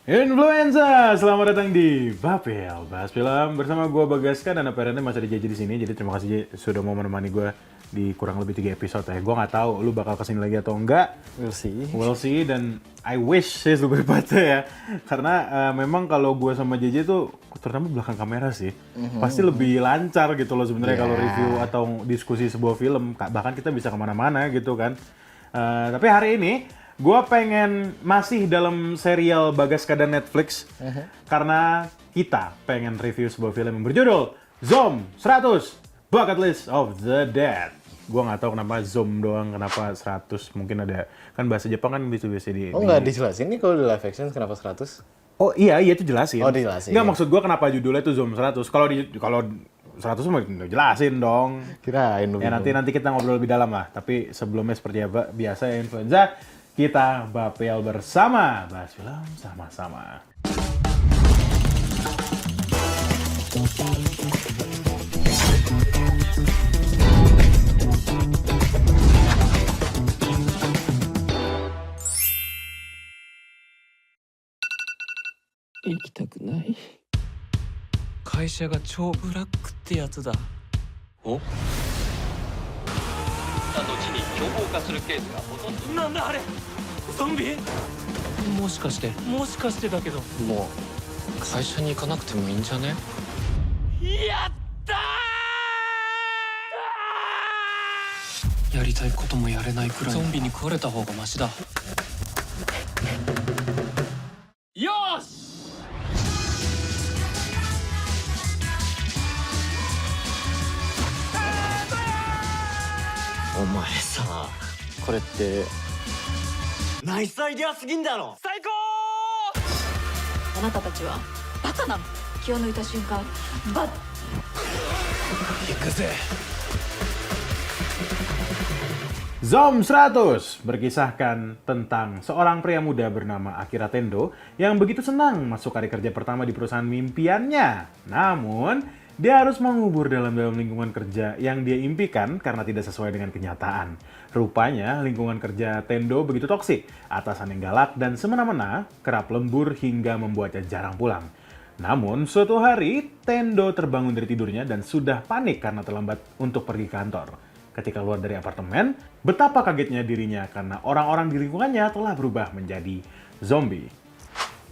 Influenza, selamat datang di Bapel Bahas Film bersama gue Bagaska dan aparentnya masih ada JJ di sini. Jadi terima kasih J sudah mau menemani gue di kurang lebih 3 episode ya. Gue nggak tahu lu bakal kesini lagi atau enggak. We'll see dan I wish sih lebih berpatah ya. Karena memang kalau gue sama JJ tuh terutama belakang kamera sih pasti lebih lancar gitu loh sebenarnya kalau review atau diskusi sebuah film. Bahkan kita bisa kemana-mana gitu kan. Tapi hari ini gue pengen masih dalam serial Bagaska dan Netflix karena kita pengen review sebuah film yang berjudul Zom 100 Bucket List of the Dead. Gue nggak tahu kenapa Zom doang, kenapa 100, mungkin ada kan bahasa Jepang kan biasa di. Oh nggak dijelasin nih kalau di live action kenapa 100? Oh iya itu jelasin. Oh dijelasin. Nggak maksud gue kenapa judulnya itu Zom 100. Kalau 100 mah jelasin dong. Kirain lu. Ya nanti kita ngobrol lebih dalam lah. Tapi sebelumnya seperti apa biasa ya influenza. Kita bapel bersama, bahas film sama-sama. Ikitakunai. 会社が超ブラックってやつだ。お？後に凶暴化するケースがほとんど。なんだあれ？ゾンビ？もしかしてだけど。もう会社に行かなくてもいいんじゃね？やったー！やりたいこともやれないくらいゾンビに食われた方がマシだ。よーし！お前さ、これってナイスアイデアすぎんだろ。最高！あなたたちはバカなの。気を抜いた瞬間バッ。行くぜ。Zom 100 berkisahkan tentang seorang pria muda bernama Akira Tendo yang begitu senang masuk hari kerja pertama di perusahaan mimpiannya. Namun, dia harus mengubur dalam lingkungan kerja yang dia impikan karena tidak sesuai dengan kenyataan. Rupanya, lingkungan kerja Tendo begitu toksik, atasan yang galak dan semena-mena, kerap lembur hingga membuatnya jarang pulang. Namun, suatu hari, Tendo terbangun dari tidurnya dan sudah panik karena terlambat untuk pergi kantor. Ketika keluar dari apartemen, betapa kagetnya dirinya karena orang-orang di lingkungannya telah berubah menjadi zombie.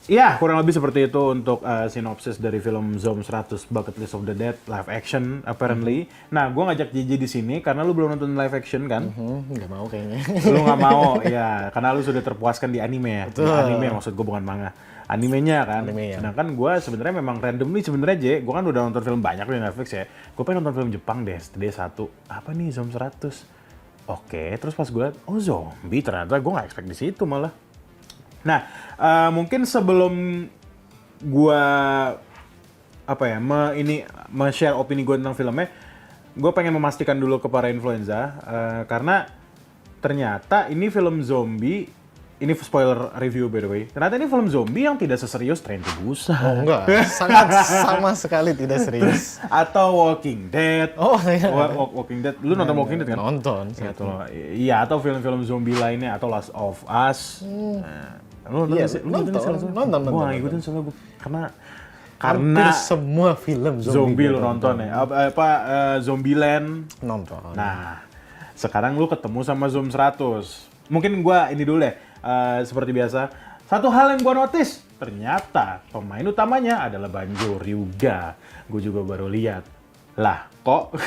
Ya, kurang lebih seperti itu untuk sinopsis dari film Zom 100 Bucket List of the Dead live action apparently. Nah, gue ngajak JJ di sini karena lu belum nonton live action kan? Nggak mau kayaknya. Lu nggak mau, ya, karena lu sudah terpuaskan di anime ya. Betul. Di anime maksud gue bukan manga. Animenya kan. Anime, ya. Sedangkan gue sebenarnya memang randomly sebenarnya J, gue kan udah nonton film banyak di Netflix ya. Gue pengen nonton film Jepang deh, SD1. Apa nih Zom 100? Oke, terus pas gue liat, oh zombie ternyata gue nggak expect di situ malah. Nah, mungkin sebelum gue share opini gue tentang filmnya, gue pengen memastikan dulu ke para influenza karena ternyata ini film zombie. Ini spoiler review by the way. Ternyata ini film zombie yang tidak seserius Train to Busan. Oh enggak, sangat sama sekali tidak serius. Atau Walking Dead. Oh iya. Walking Dead. Lu nonton Walking Dead kan? Nonton. Gitu loh. Iya, atau film-film zombie lainnya atau Last of Us. Lu nonton Iya, sih? Lu nonton. Gua ngikutin soalnya gue karena Hampir semua film zombie lu nonton ya. Zombieland. Nonton. Nah, sekarang lu ketemu sama Zom 100. Mungkin gua ini dulu deh. Seperti biasa, satu hal yang gue notice, ternyata pemain utamanya adalah Banjo Ryuga. Gue juga baru lihat. Lah, kok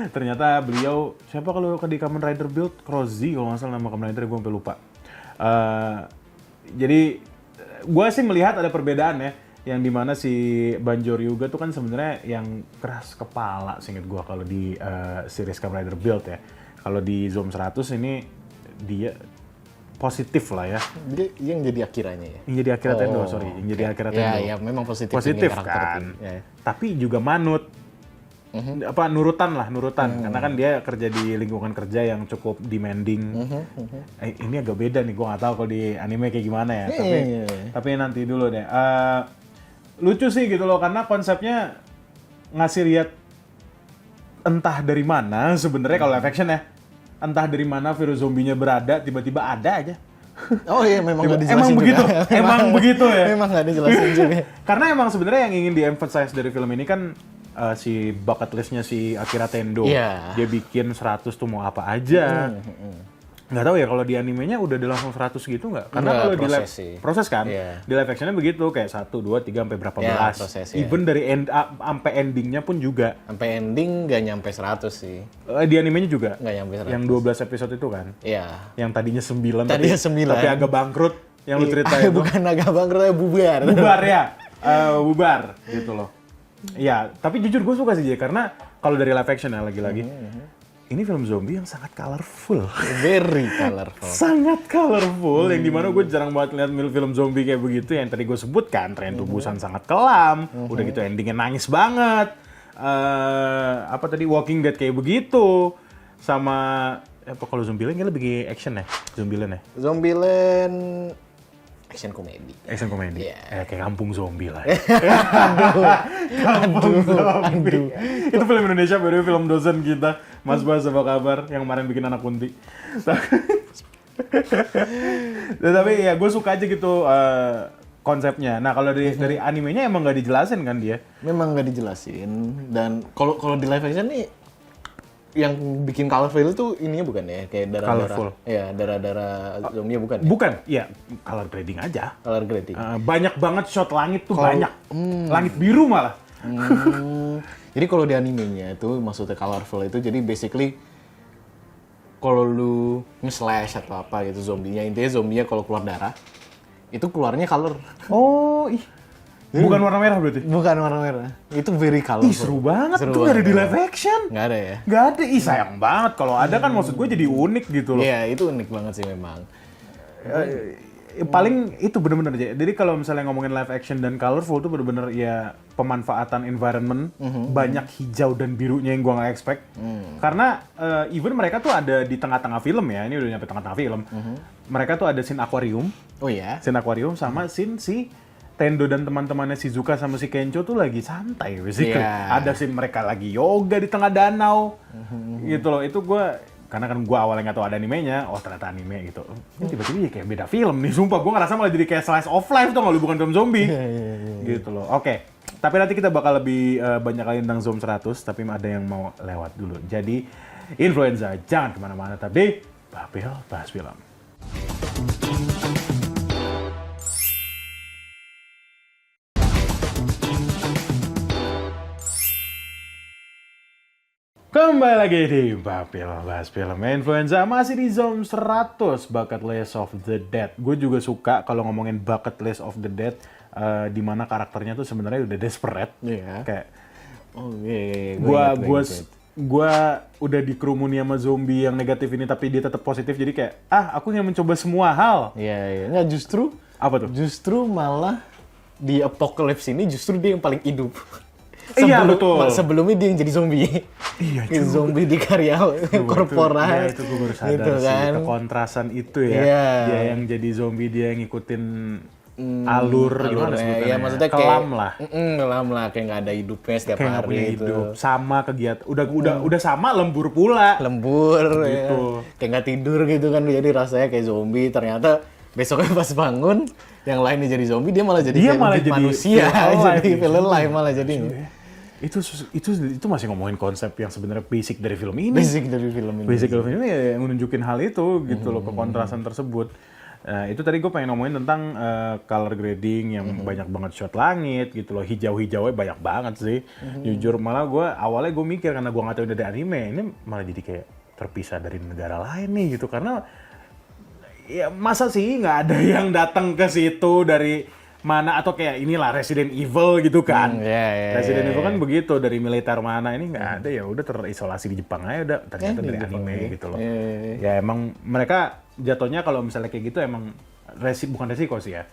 ternyata beliau, siapa kalau di Kamen Rider Build? Crozy, kalau nggak salah nama Kamen Rider, gue sampai lupa. Jadi, gue sih melihat ada perbedaan ya, yang dimana si Banjo Ryuga tuh kan sebenarnya yang keras kepala, seinget gue kalau di series Kamen Rider Build ya. Kalau di Zom 100 ini, dia positif lah ya. Dia yang jadi Akiranya ya? Yang jadi Akira Tendo, sorry. Yang jadi Akira Tendo. Ya, memang positif. Positif kan. Ya. Tapi juga manut. Nurutan. Karena kan dia kerja di lingkungan kerja yang cukup demanding. Ini agak beda nih, gue nggak tahu kalau di anime kayak gimana ya. Tapi nanti dulu deh. Lucu sih gitu loh, karena konsepnya ngasih lihat entah dari mana sebenarnya kalau live action ya. Entah dari mana virus zombinya berada, tiba-tiba ada aja. Oh iya, memang nggak dijelasin Emang juga. begitu, emang begitu ya. Memang nggak dijelasin juga. Karena emang sebenarnya yang ingin di-emphasize dari film ini kan si bucket list-nya si Akira Tendo. Iya. Dia bikin 100 tuh mau apa aja. Nggak tahu ya kalau di animenya udah ada langsung 100 gitu nggak? Karena Nggak, kalau di live proses sih. proses kan, Iya. di live actionnya begitu kayak 1, 2, 3 sampai berapa Iya, belas. proses, ya. Even dari sampai endingnya pun juga. Sampai ending nggak nyampe 100 sih. Di animenya juga. Nggak nyampe 100. Yang 12 episode itu kan. Iya. Yang tadinya 9 Tadinya 9. tapi agak bangkrut yang lu ceritain itu. Bukan agak bangkrut, bubar. Bubar ya. Bubar gitu loh. Iya, tapi jujur gue suka sih Jay, karena kalau dari live action ya lagi-lagi. Ini film zombie yang sangat colorful. Very colorful. Sangat colorful, yang dimana gue jarang banget lihat film zombie kayak begitu. Yang tadi gue sebutkan, Tren to Busan sangat kelam. Udah gitu endingnya nangis banget. Apa tadi, Walking Dead kayak begitu. Sama, apa kalau Zombieland kayaknya lebih action ya? Zombieland ya? Zombieland action komedi. Action komedi? Iya. Kayak Kampung Zombie lah. Kampung Zombie. Itu film Indonesia, baru film dosen kita. Mas Bas, apa kabar? Yang kemarin bikin anak kunti. Tapi ya gue suka aja gitu konsepnya. Nah kalau dari animenya emang nggak dijelasin kan dia? Memang nggak dijelasin. Dan kalau di live action nih, yang bikin colorful itu ininya bukan ya? Kayak darah-darah. Colorful. Iya, darah-darah zombie bukan ya? Bukan, ya color grading aja. Color grading. Banyak banget shot langit tuh, banyak. Langit biru malah. Jadi kalau di animenya itu maksudnya colorful itu jadi basically kalau lu nge-slash atau apa gitu zombinya, intinya zombinya kalau keluar darah itu keluarnya color. Oh, ih. Bukan warna merah berarti? Bukan warna merah. Itu very colorful. Ih, seru banget. Seru Itu nggak ada di banget. live action. Nggak ada ya? Nggak ada. Ih, sayang banget. Kalau ada kan maksud gue jadi unik gitu loh. Iya, itu unik banget sih memang. Paling itu bener-bener aja. Jadi kalau misalnya ngomongin live action dan colorful tuh bener-bener ya pemanfaatan environment, banyak hijau dan birunya yang gua nggak expect. Karena even mereka tuh ada di tengah-tengah film ya, ini udah nyampe tengah-tengah film. Mereka tuh ada scene akuarium, Oh ya? scene akuarium sama scene si Tendo dan teman-temannya Shizuka sama si Kencho tuh lagi santai basically. Iya. Ada scene mereka lagi yoga di tengah danau. Gitu loh. Itu gua karena kan gua awalnya nggak tahu ada animenya, oh ternyata anime gitu. Ini tiba-tiba ya kayak beda film nih, sumpah gua ngerasa malah jadi kayak slice of life tuh kalau bukan film zombie. Gitu loh. Oke. Tapi nanti kita bakal lebih banyak lagi tentang Zoom 100, tapi ada yang mau lewat dulu. Jadi influenza jangan kemana-mana, tapi Bapil bahas film. Kembali lagi di Bapil bahas film. Influenza masih di Zone 100, Bucket List of the Dead. Gue juga suka kalau ngomongin Bucket List of the Dead, di mana karakternya tuh sebenarnya udah desperate. Iya. Kayak Oh iya. gua udah dikerumuni sama zombie yang negatif ini tapi dia tetap positif, jadi kayak aku ingin mencoba semua hal. Iya, iya. Nggak, justru Apa tuh? Justru malah di Apocalypse ini justru dia yang paling hidup. Iya, betul. Sebelumnya dia yang jadi zombie. Iya, Zombie di karya korporat. Iya, itu gue baru sadar gitu sih, kan. kekontrasan itu ya. Iya. Dia yang jadi zombie, dia yang ngikutin alur gimana Alurnya, sebutannya? ya, maksudnya kelam kayak, lah. Kelam lah, kayak nggak ada hidupnya setiap Kayak nggak hari punya itu. hidup. Sama kegiatan, udah sama lembur pula. Lembur, Gitu. ya. Kayak nggak tidur gitu kan, jadi rasanya kayak zombie. Ternyata besoknya pas bangun, yang lainnya jadi zombie, dia malah jadi Dia kayak malah lebih jadi manusia, feel alive jadi gitu. feel alive malah jadi. Itu masih ngomongin konsep yang sebenarnya basic dari film ini. Basic dari film ini. Basic dari film ini ya yang nunjukin hal itu gitu loh, kekontrasan tersebut. Itu tadi gue pengen ngomongin tentang color grading yang banyak banget shot langit gitu loh, hijau-hijaunya banyak banget sih. Jujur malah awalnya gue mikir karena gue nggak tahu ini dari anime, ini malah jadi kayak terpisah dari negara lain nih gitu, karena ya masa sih nggak ada yang datang ke situ dari mana, atau kayak inilah Resident Evil gitu kan. Resident Evil kan begitu, dari militer mana, ini nggak ada, ya udah terisolasi di Jepang aja udah, ternyata dari anime gitu loh. Ya emang mereka jatuhnya kalau misalnya kayak gitu emang bukan resiko sih ya.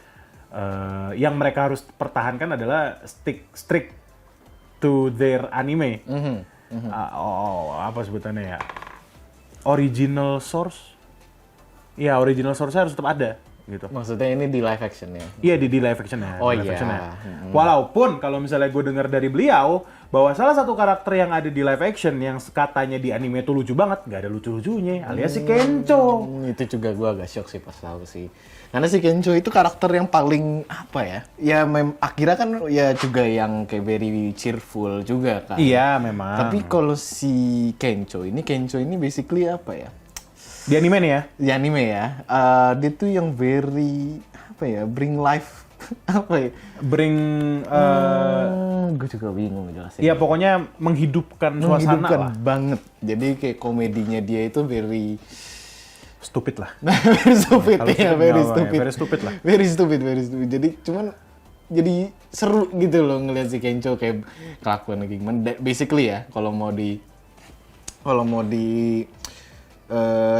Yang mereka harus pertahankan adalah strict to their anime. Apa sebutannya ya? Original source. Ya, original source harus tetap ada. gitu. Maksudnya ini di live action ya? Iya di live action-nya. Oh di live iya. action-nya. Walaupun kalau misalnya gue dengar dari beliau bahwa salah satu karakter yang ada di live action yang katanya di anime itu lucu banget, nggak ada lucu-lucunya, alias si Kencho. Itu juga gue agak shock sih pas tahu sih. Karena si Kencho itu karakter yang paling apa ya? Ya Akira kan ya juga yang kayak very cheerful juga kan. Iya memang. Tapi kalau si Kencho ini basically apa ya? Di anime nih ya. Di anime ya, dia tuh yang very apa ya? Bring life apa ya? Bring Gue juga bingung jelasin. ya pokoknya menghidupkan suasana Menghidupkan lah. banget. Jadi kayak komedinya dia itu very Stupid lah. very stupid Kalau ya, stupid very nggak apa-apa ya, stupid. very stupid lah. Very stupid. Jadi cuman jadi seru gitu loh ngeliat si Kencho kayak kelakuan kayak gimana. Basically ya, kalau mau di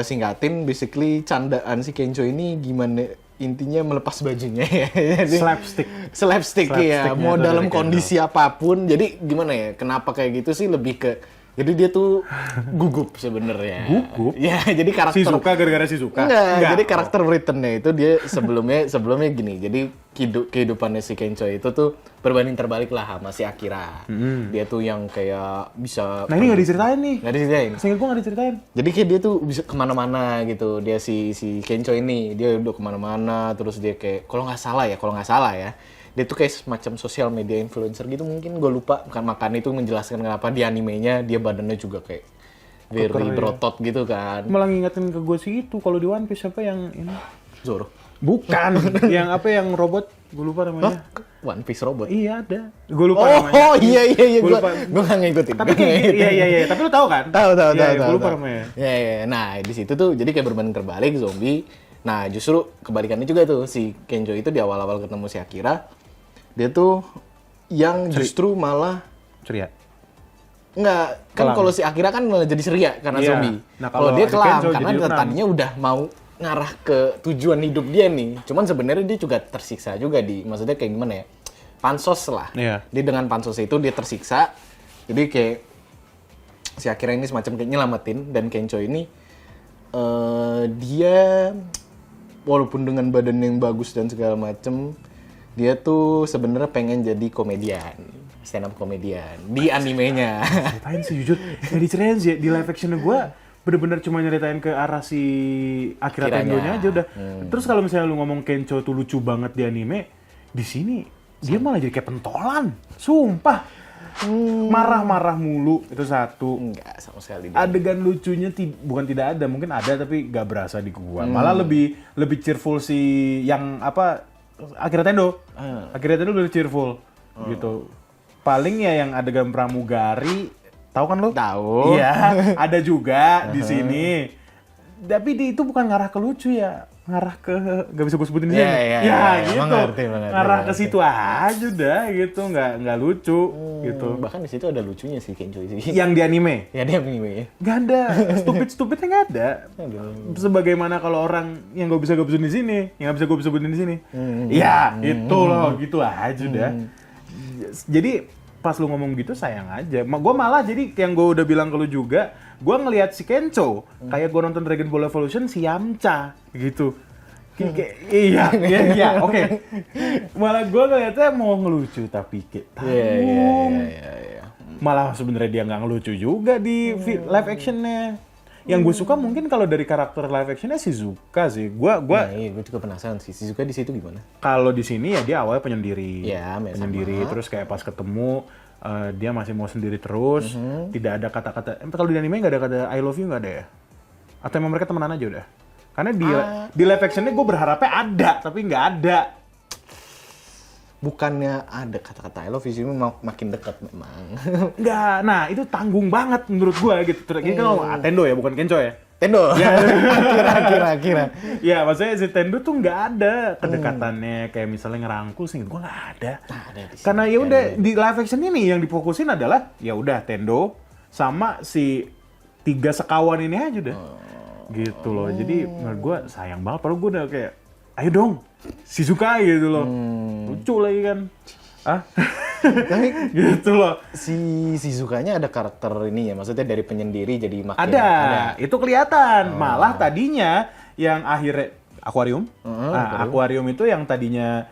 singkatin, basically candaan si Kencho ini gimana intinya melepas bajunya ya. Jadi, slapstick ya, Slapsticknya mau tuh dalam dari kondisi apapun. Jadi gimana ya, kenapa kayak gitu sih lebih ke jadi dia tuh gugup sebenarnya. Gugup? Ya, jadi karakter Shizuka gara-gara Shizuka? Enggak, jadi karakter written-nya itu dia sebelumnya gini. Jadi kehidupannya si Kencho itu tuh berbanding terbalik lah sama si Akira. Dia tuh yang kayak bisa Nah ini nggak diceritain nih. nggak diceritain. Seingat gue nggak diceritain. Jadi kayak dia tuh bisa kemana-mana gitu. Dia si Kencho ini dia udah kemana-mana. Terus dia kayak kalau nggak salah ya, dia tuh kayak semacam sosial media influencer gitu mungkin, gue lupa. Makanya itu menjelaskan kenapa di animenya dia badannya juga kayak very Keker ya. berotot gitu kan. Malah ngingetin ke gue sih itu kalau di One Piece siapa yang ini? Zoro. Bukan, yang apa yang robot? Gue lupa namanya. One Piece robot. Iya ada. Gue lupa namanya. Oh iya Gua lupa. gue nggak ngikutin. Tapi kayak gitu, iya. Tapi lu tahu kan? Tahu. Gue lupa namanya. Ya. Nah di situ tuh jadi kayak berbanding terbalik zombie. Nah justru kebalikannya juga tuh si Kenjo itu di awal-awal ketemu si Akira, dia tuh yang justru malah Ceria. enggak kan Kelam. kalau si Akira kan malah jadi ceria karena Iya. zombie. Nah, kalau kalau dia si kelam Kenzo karena jadi dia tenang. tadinya udah mau ngarah ke tujuan hidup dia nih. Cuman sebenarnya dia juga tersiksa juga maksudnya kayak gimana ya? Pansos lah. Iya. Dia dengan pansos itu dia tersiksa. Jadi kayak si Akira ini semacam kayak nyelamatin, dan Kencho ini dia walaupun dengan badan yang bagus dan segala macem, dia tuh sebenarnya pengen jadi komedian, stand up komedian di animenya. Ceritain sih jujur, nggak diceritain sih. Di live actionnya gue bener-bener cuma nyeritain ke arah si Akira Akiranya. Tendonya aja udah. Terus kalau misalnya lu ngomong Kencho tuh lucu banget di anime, di sini dia malah jadi kayak pentolan. Sumpah. Marah-marah mulu, itu satu. Enggak sama sekali. Adegan lucunya bukan tidak ada, mungkin ada tapi gak berasa di gua. Malah lebih cheerful si yang apa Akira Tendo. Akira Tendo lebih cheerful gitu. Paling ya yang adegan pramugari, tahu kan lo? Tahu. Iya, ada juga di sini. Tapi itu bukan ngarah ke lucu ya, ngarah ke gak bisa gue sebutin di sini. Iya, gitu. mengerti. Ngarah ke situ aja udah gitu, nggak lucu gitu. Bahkan di situ ada lucunya sih Kencho sih. Yang di anime Ya dia anime ya. nggak ada, stupidnya nggak ada. Sebagaimana kalau orang yang gak bisa gue sebutin di sini, yang nggak bisa gue sebutin di sini, ya itu loh, gitu aja udah. Jadi pas lu ngomong gitu sayang aja. Gue malah jadi yang gue udah bilang ke lu juga, gue ngelihat si Kencho kayak gue nonton Dragon Ball Evolution si Yamcha gitu. Iya, oke. Malah gue ngeliatnya mau ngelucu tapi kayak tanggung. Iya. Malah sebenarnya dia nggak ngelucu juga di live actionnya. Yang gue suka mungkin kalau dari karakter live actionnya Shizuka sih. Gue Gue juga penasaran sih. Shizuka di situ gimana? kalau di sini ya dia awalnya penyendiri. Iya, penyendiri sama. terus kayak pas ketemu dia masih mau sendiri terus. Tidak ada kata-kata. Kalau di anime nggak ada kata I love you, nggak ada ya? Atau emang mereka temenan aja udah? Karena di live actionnya gue berharapnya ada, tapi nggak ada. Bukannya ada kata-kata I love you, cuma makin dekat memang. Nggak, nah itu tanggung banget menurut gue gitu. Ini kan Tendo ya, bukan Kencho ya? Tendo. Kira-kira. Ya maksudnya si Tendo tuh nggak ada kedekatannya, kayak misalnya ngerangkul sih, gue nggak ada. Ada di sini. Karena ya udah di live action ini yang difokusin adalah ya udah Tendo sama si 3 sekawan ini aja udah. Gitu loh. Jadi menurut gue sayang banget, padahal gue udah kayak ayo dong Shizuka gitu loh. Lucu lagi kan. Tapi Gitu loh. si Shizukanya ada karakter ini ya, maksudnya dari penyendiri jadi makin Ada. Itu kelihatan. Malah tadinya yang Aquarium. Aquarium itu yang tadinya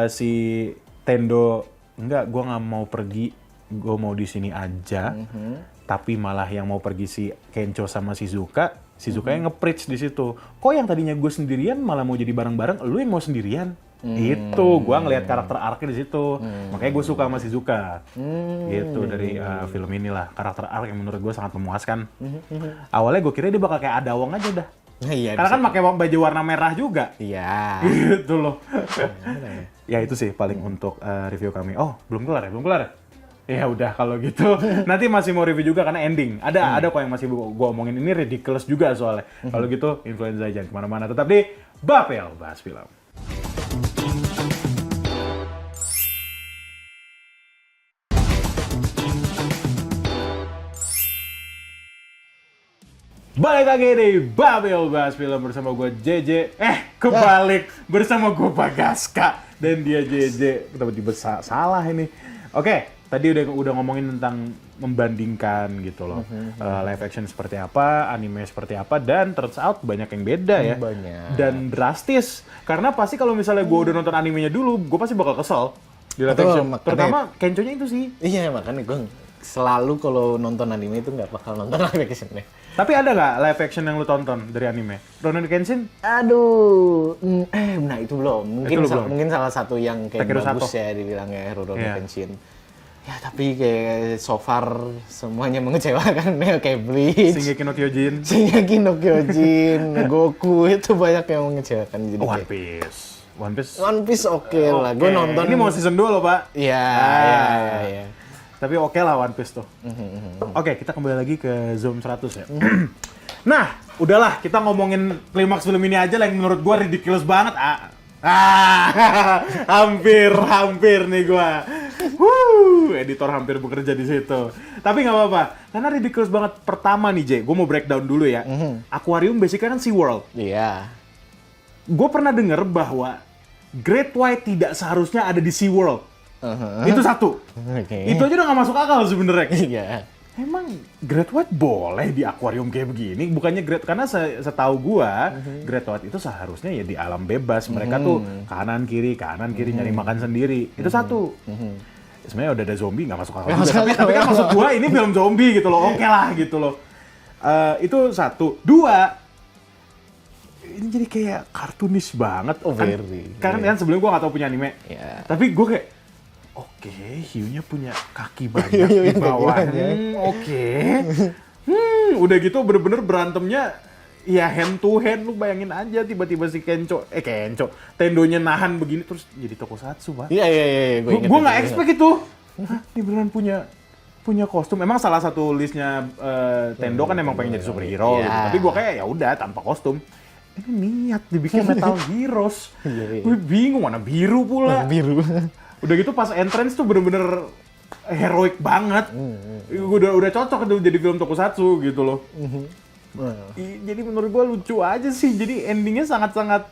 si Tendo, enggak, gue nggak mau pergi, gue mau di sini aja. Tapi malah yang mau pergi si Kencho sama Shizuka yang nge-preach di situ. Kok yang tadinya gue sendirian malah mau jadi bareng-bareng, lu yang mau sendirian? Itu, gue ngelihat karakter arc di situ. Makanya gue suka sama Shizuka. Gitu dari film inilah, karakter arc yang menurut gue sangat memuaskan. Awalnya gue kira dia bakal kayak Adawong aja udah. Iya, Karena kan pakai baju warna merah juga. Iya. Gitu loh. Ya itu sih paling untuk review kami. Oh, belum kelar ya? Ya udah kalau gitu. Nanti masih mau review juga karena ending. Ada kok yang masih gua omongin, ini ridiculous juga soalnya. Kalau gitu influenza jangan kemana-mana. Tetap di Bapel Bahas Film. Balik lagi di Babel Bahas Film bersama gue JJ. Kebalik bersama gue Bagaska dan dia JJ. Tiba-tiba salah ini. Oke, tadi udah ngomongin tentang membandingkan gitu loh. Live action seperti apa, anime seperti apa, dan turns out banyak yang beda ya. Banyak. Dan drastis. Karena pasti kalau misalnya gue udah nonton animenya dulu, gue pasti bakal kesel di live Betul, action. makanya- Terutama Kencho-nya itu sih. Iya, makanya gue selalu kalau nonton anime itu nggak bakal nonton live action-nya. Tapi ada nggak live action yang lu tonton dari anime? Rurouni Kenshin? Aduh, nah itu belum. Mungkin Itu belum. mungkin salah satu yang kayak Takeru bagus Sato. ya dibilangnya Rurouni Iya. Kenshin. Ya tapi kayak so far semuanya mengecewakan ya, kayak Bleach, Shingeki no Kyojin? Shingeki no Kyojin, Goku itu banyak yang mengecewakan. Jadi One kayak Piece. One Piece. One Piece oke lah, gue nonton. Ini mau season 2 loh, Pak. Iya, iya. Tapi oke lah One Piece tuh. Oke, kita kembali lagi ke Zoom 100 ya. Nah, udahlah kita ngomongin klimaks film ini aja lah yang menurut gua ridiculous banget. Hampir nih gua. Editor hampir bekerja di situ. Tapi nggak apa-apa, karena ridiculous banget. Pertama nih, Jay, gua mau breakdown dulu ya. Aquarium basicnya kan SeaWorld. Iya. Gue pernah denger bahwa Great White tidak seharusnya ada di SeaWorld. Itu satu. Oke. Itu aja udah gak masuk akal sebenarnya. Iya. Emang Great White boleh di akuarium kayak begini? Bukannya karena setahu gua, Great White itu seharusnya ya di alam bebas. Mereka tuh kanan kiri nyari makan sendiri. Itu satu. Sebenarnya udah ada zombie nggak masuk akal juga. Tapi kan maksud gua ini film zombie gitu loh. Oke lah gitu loh. Itu satu. Dua, ini jadi kayak kartunis banget. Oh, very. Kan sebelumnya gua nggak tahu punya anime. Iya. Tapi gua kayak oke, hiunya punya kaki banyak Hiu di yang kaki bawah. banyak. Oke. Udah gitu bener-bener berantemnya ya hand to hand. Lu bayangin aja tiba-tiba si Kencho, Tendonya nahan begini terus jadi tokusatsu, Pak. Iya. Gue nggak expect itu. Hah, ini beneran punya kostum. Emang salah satu listnya Tendo kan emang pengen jadi superhero. Iya. Gitu. Tapi gue kayak ya udah tanpa kostum. Ini niat dibikin Metal Heroes. Iya. Gue bingung warna biru pula. Biru. Udah gitu pas entrance tuh bener-bener heroik banget. Udah cocok tuh jadi film tokusatsu gitu loh. Jadi menurut gua lucu aja sih. Jadi endingnya sangat-sangat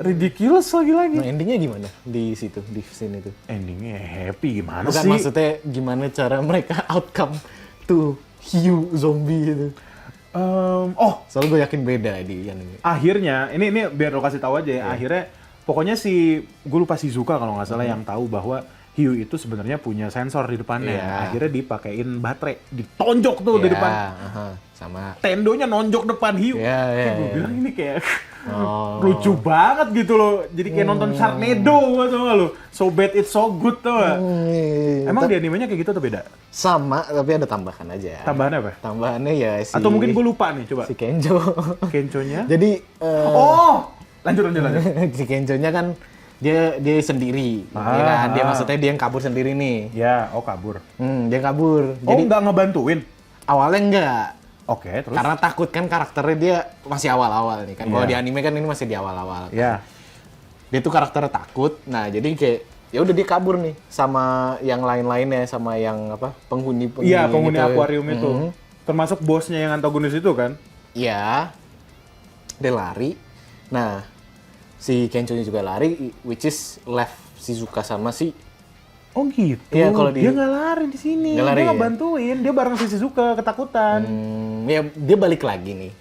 ridiculous lagi-lagi. Nah, endingnya gimana di situ, di scene itu? Endingnya happy gimana Bukan sih? maksudnya gimana cara mereka outcome to hiu zombie itu. Soalnya gue yakin beda di anime. Akhirnya, ini biar lo kasih tahu aja ya. Akhirnya pokoknya gue lupa Shizuka kalau nggak salah yang tahu bahwa hiu itu sebenarnya punya sensor di depannya. Iya. Akhirnya dipakein baterai, ditonjok tuh di depan. Sama. Tendonya nonjok depan hiu. Iya. Gue bilang ini kayak lucu banget gitu loh. Jadi kayak nonton Sharknado tau gak lo? So bad it's so good tau gak? Emang di animenya kayak gitu atau beda? Sama, tapi ada tambahan aja. Tambahannya apa? Tambahannya ya si... Atau mungkin gue lupa nih, coba. Si Kenjo. Kenchonya? Jadi... Lanjut. si Kenjo-nya kan dia sendiri. Ya kan? Dia maksudnya dia yang kabur sendiri nih. Ya, kabur. Dia kabur. Jadi nggak ngebantuin? Awalnya enggak. Oke, terus? Karena takut kan karakternya dia masih awal-awal nih kan. Kalau Iya. di anime kan ini masih di awal-awal. Ya. Dia tuh karakternya takut. Nah, jadi kayak ya udah dia kabur nih sama yang lain-lainnya, sama yang apa? penghuni Iya, penghuni gitu. akuarium itu. Termasuk bosnya yang antagonis itu kan? Iya. Dia lari. Nah, si Kencho-nya juga lari, which is left Shizuka sama si... Oh gitu. Iya, kalau dia nggak lari di sini. Nggak lari, dia nggak ya? bantuin. Dia bareng si Shizuka ketakutan. Ya dia balik lagi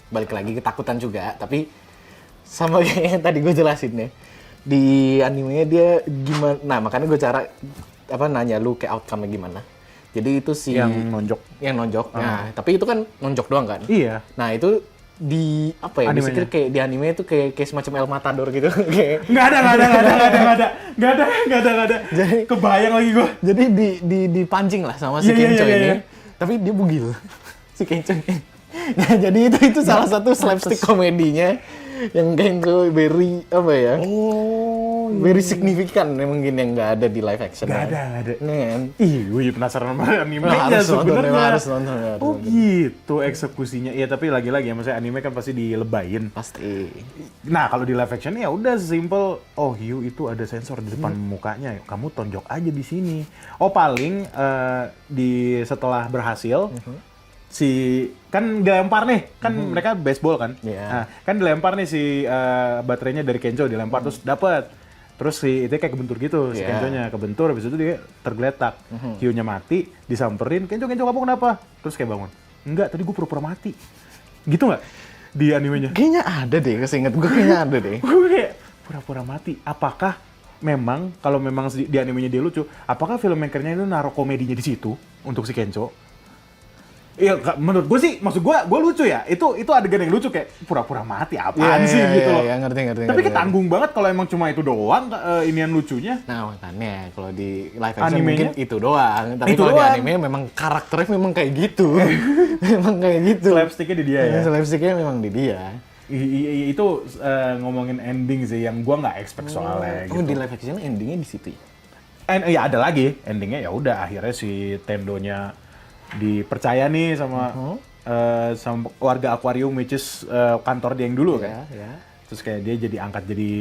ketakutan juga, tapi sama kayak yang tadi gue jelasin ya. Di animenya dia gimana? Nah, makanya gue nanya lu kayak outcome-nya gimana. Jadi itu si Yang nonjok. Nah, tapi itu kan nonjok doang kan? Iya. Nah, itu di apa ya? Animenya. Basically kayak di anime itu kayak semacam El Matador gitu. Kayak Nggak ada. Kebayang lagi gue. jadi dipancing lah sama si Iya, Kencho iya, ini. iya. Tapi dia bugil. Si Kencho ini. Nah, jadi itu salah satu slapstick komedinya yang Kencho very apa ya? Very signifikan mungkin yang nggak ada di live action. Nggak ada. Nih, Ih, gue penasaran sama animenya harus nonton, sebenarnya. harus nonton. Oh gitu eksekusinya. Iya tapi lagi-lagi ya maksudnya anime kan pasti dilebayin. Pasti. Nah kalau di live action ya udah simple. Oh hiu itu ada sensor di depan mukanya. Kamu tonjok aja di sini. Oh paling setelah berhasil si kan dilempar nih kan mereka baseball kan. Iya. Nah, kan dilempar nih si baterainya dari Kencho dilempar terus dapet. Terus si itu kayak kebentur gitu, si Iya. Kencho-nya kebentur, habis itu dia tergeletak. Hiu-nya mati, disamperin, Kencho kamu kenapa? Terus kayak bangun. Enggak, tadi gue pura-pura mati. Gitu nggak di animenya? Kayaknya ada deh, keseinget gue kayaknya ada deh. Gue kayak pura-pura mati. Apakah memang, kalau memang di animenya dia lucu, apakah filmmakernya itu naruh komedinya di situ untuk si Kencho? Iya, menurut gue sih, maksud gue lucu ya. Itu adegan yang lucu kayak pura-pura mati apaan sih gitu loh. Iya, ngerti. Tapi ketanggung banget kalau emang cuma itu doang inian lucunya. Nah, makanya kalau di live action Animenya? mungkin itu doang. Tapi Itu kalau di doang. anime memang karakternya memang kayak gitu. memang kayak gitu. Slapsticknya di dia ya. Slapsticknya memang di dia. Itu ngomongin ending sih yang gue nggak expect soalnya Oh, gitu. di live action endingnya di situ ya? Ya ada lagi endingnya ya udah akhirnya si Tendonya dipercaya nih sama warga akuarium which is kantor dia yang dulu kan. Ya. Terus kayak dia jadi angkat jadi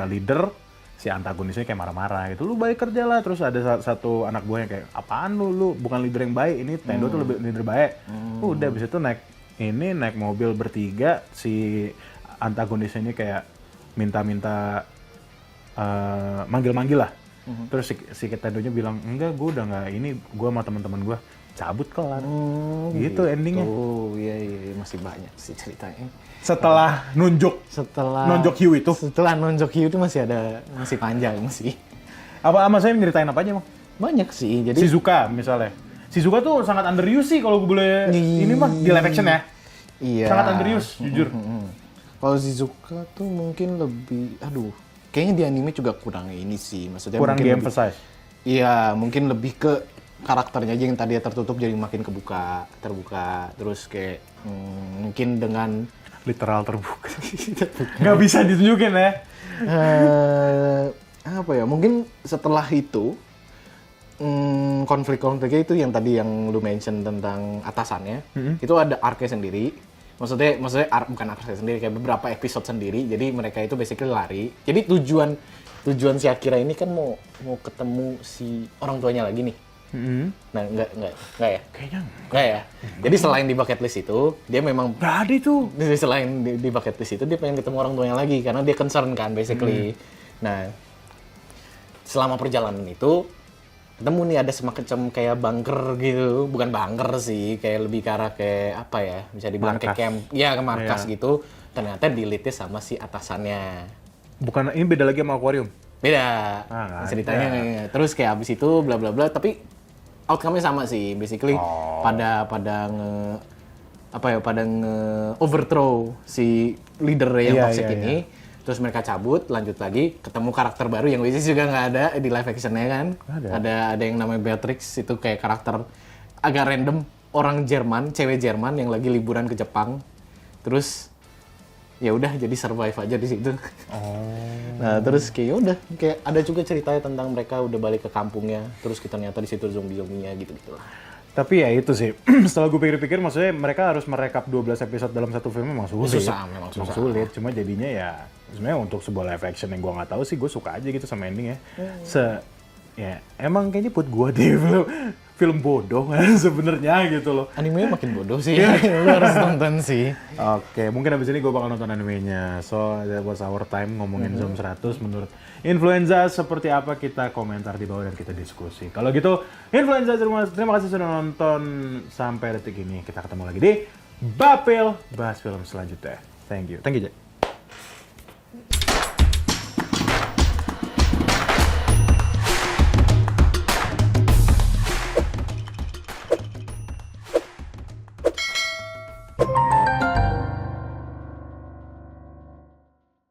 leader, si antagonisnya kayak marah-marah gitu. Lu baik kerja lah. Terus ada satu anak buahnya kayak apaan lu bukan leader yang baik. Ini Tendo tuh lebih leader baik. Udah abis itu naik mobil bertiga, si antagonisnya ini kayak minta-minta manggil-manggil lah. Terus si Tendonya bilang, enggak gue udah nggak ini, gue sama teman-teman gue cabut kelar. Gitu endingnya. Oh, iya, masih banyak sih ceritanya. Setelah nonjok hiu itu. Setelah nonjok hiu itu masih panjang sih. Apa sama saya nyeritain apa aja, Bang? Banyak sih. Jadi Shizuka misalnya. Shizuka tuh sangat underused sih kalau gue boleh ini mah di live action ya. iya. Sangat underused, jujur. Kalau Shizuka tuh mungkin lebih kayaknya di anime juga kurang ini sih. Maksudnya Kurang mungkin di-emphasize. Iya, mungkin lebih ke karakternya aja yang tadi tertutup jadi makin terbuka. Terus kayak mungkin dengan Literal terbuka. Nggak bisa ditunjukin ya. apa ya? Mungkin setelah itu konflik-konfliknya itu yang tadi yang lu mention tentang atasannya, itu ada arc-nya sendiri. Maksudnya bukan arc-nya sendiri, kayak beberapa episode sendiri. Jadi mereka itu basically lari. Jadi tujuan si Akira ini kan mau ketemu si orang tuanya lagi nih. Nah, enggak ya? Kayaknya Enggak ya? Jadi selain di bucket list itu, dia memang nggak ada itu. selain di bucket list itu dia pengen ketemu orang tuanya lagi karena dia concern kan basically. Nah, selama perjalanan itu ketemu nih ada semacam kayak bunker gitu, bukan bunker sih, kayak lebih ke arah kayak apa ya? Bisa dibilang kayak Markas. camp, ya ke markas Iya. gitu. Ternyata dilitih sama si atasannya. Bukan, ini beda lagi sama akuarium. Beda nggak ceritanya. ada. Terus kayak abis itu bla bla bla, tapi outcome-nya sama sih, basically pada overthrow si leader yang Iya, toxic iya, ini. Terus mereka cabut, lanjut lagi, ketemu karakter baru yang which is juga nggak ada di live action-nya kan. Ada yang namanya Beatrix, itu kayak karakter agak random, orang Jerman, cewek Jerman yang lagi liburan ke Jepang. Terus ya udah jadi survive aja di situ. Nah, terus kayak udah kayak ada juga ceritanya tentang mereka udah balik ke kampungnya, terus ternyata di situ zombie-zombinya gitu-gitu lah. Tapi ya itu sih, setelah gue pikir-pikir maksudnya mereka harus merekap 12 episode dalam satu film memang sulit. Memang susah. Sulit, cuma jadinya ya sebenarnya untuk sebuah live action yang gue nggak tahu sih, gue suka aja gitu sama endingnya. Ya emang kayaknya buat gue deh film bodoh sebenarnya gitu loh. Animenya makin bodoh sih, lu harus nonton sih. Oke, mungkin abis ini gue bakal nonton animenya. So, that was our time ngomongin Zoom 100 menurut Influenza seperti apa, kita komentar di bawah dan kita diskusi. Kalau gitu, Influenza terima kasih sudah nonton sampai detik ini. Kita ketemu lagi di Bapil, bahas film selanjutnya. Thank you, Jack.